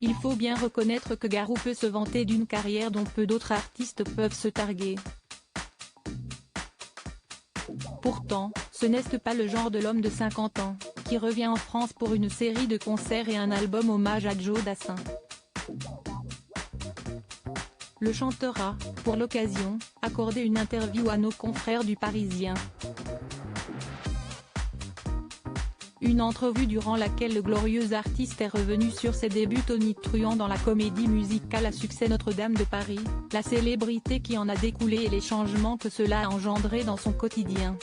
Il faut bien reconnaître que Garou peut se vanter d'une carrière dont peu d'autres artistes peuvent se targuer. Pourtant, ce n'est pas le genre de l'homme de 50 ans, qui revient en France pour une série de concerts et un album hommage à Joe Dassin. Le chanteur a, pour l'occasion, accordé une interview à nos confrères du Parisien. Une entrevue durant laquelle le glorieux artiste est revenu sur ses débuts tonitruants dans la comédie musicale à succès Notre-Dame de Paris, la célébrité qui en a découlé et les changements que cela a engendré dans son quotidien.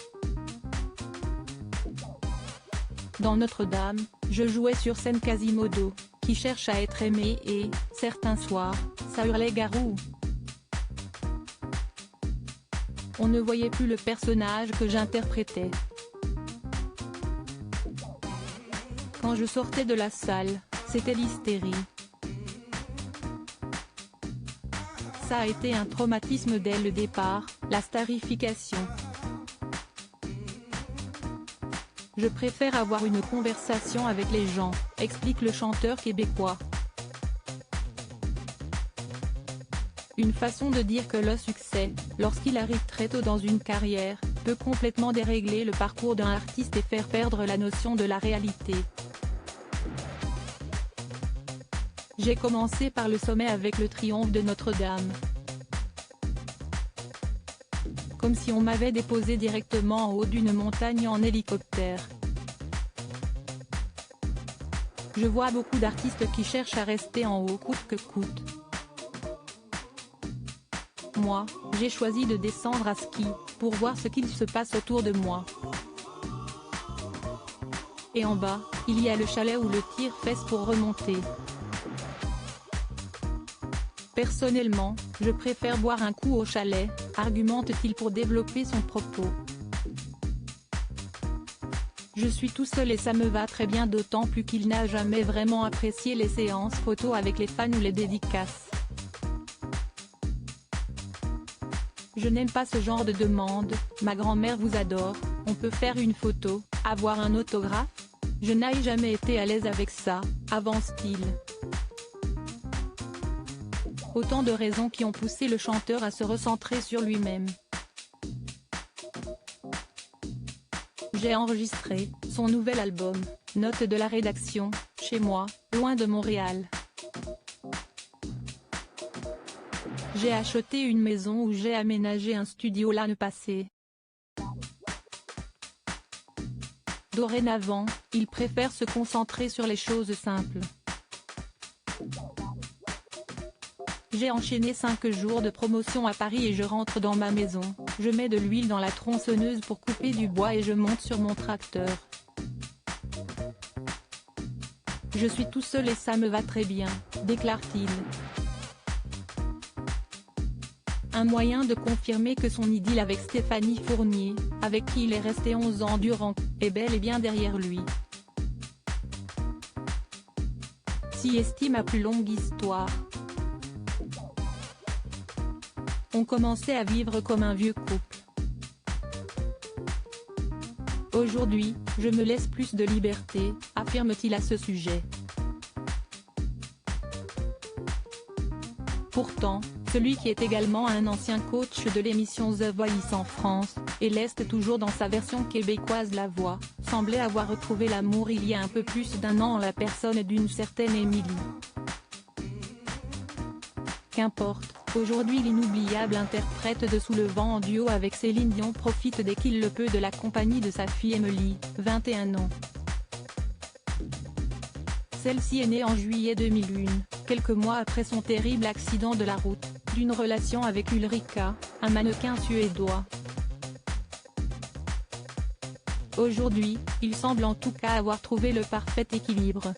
Dans Notre-Dame, je jouais sur scène Quasimodo, qui cherche à être aimé et, certains soirs, ça hurlait Garou. On ne voyait plus le personnage que j'interprétais. Quand je sortais de la salle, c'était l'hystérie. Ça a été un traumatisme dès le départ, la starification. Je préfère avoir une conversation avec les gens, explique le chanteur québécois. Une façon de dire que le succès, lorsqu'il arrive très tôt dans une carrière, peut complètement dérégler le parcours d'un artiste et faire perdre la notion de la réalité. J'ai commencé par le sommet avec le triomphe de Notre-Dame. Comme si on m'avait déposé directement en haut d'une montagne en hélicoptère. Je vois beaucoup d'artistes qui cherchent à rester en haut coûte que coûte. Moi, j'ai choisi de descendre à ski, pour voir ce qu'il se passe autour de moi. Et en bas, il y a le chalet où le tire-fesse pour remonter. Personnellement, je préfère boire un coup au chalet, argumente-t-il pour développer son propos. Je suis tout seul et ça me va très bien, d'autant plus qu'il n'a jamais vraiment apprécié les séances photos avec les fans ou les dédicaces. Je n'aime pas ce genre de demande, ma grand-mère vous adore, on peut faire une photo, avoir un autographe? Je n'ai jamais été à l'aise avec ça, avance-t-il. Autant de raisons qui ont poussé le chanteur à se recentrer sur lui-même. J'ai enregistré son nouvel album, note de la rédaction, chez moi, loin de Montréal. J'ai acheté une maison où j'ai aménagé un studio l'année passée. Dorénavant, il préfère se concentrer sur les choses simples. J'ai enchaîné 5 jours de promotion à Paris et je rentre dans ma maison, je mets de l'huile dans la tronçonneuse pour couper du bois et je monte sur mon tracteur. Je suis tout seul et ça me va très bien, déclare-t-il. Un moyen de confirmer que son idylle avec Stéphanie Fournier, avec qui il est resté 11 ans durant, est bel et bien derrière lui. Si estime à plus longue histoire. On commençait à vivre comme un vieux couple. Aujourd'hui, je me laisse plus de liberté, affirme-t-il à ce sujet. Pourtant, celui qui est également un ancien coach de l'émission The Voice en France, et l'est toujours dans sa version québécoise La Voix, semblait avoir retrouvé l'amour il y a un peu plus d'1 an en la personne d'une certaine Émilie. Qu'importe, aujourd'hui l'inoubliable interprète de Sous le vent en duo avec Céline Dion profite dès qu'il le peut de la compagnie de sa fille Emily, 21 ans. Celle-ci est née en juillet 2001, quelques mois après son terrible accident de la route, d'une relation avec Ulrika, un mannequin suédois. Aujourd'hui, il semble en tout cas avoir trouvé le parfait équilibre.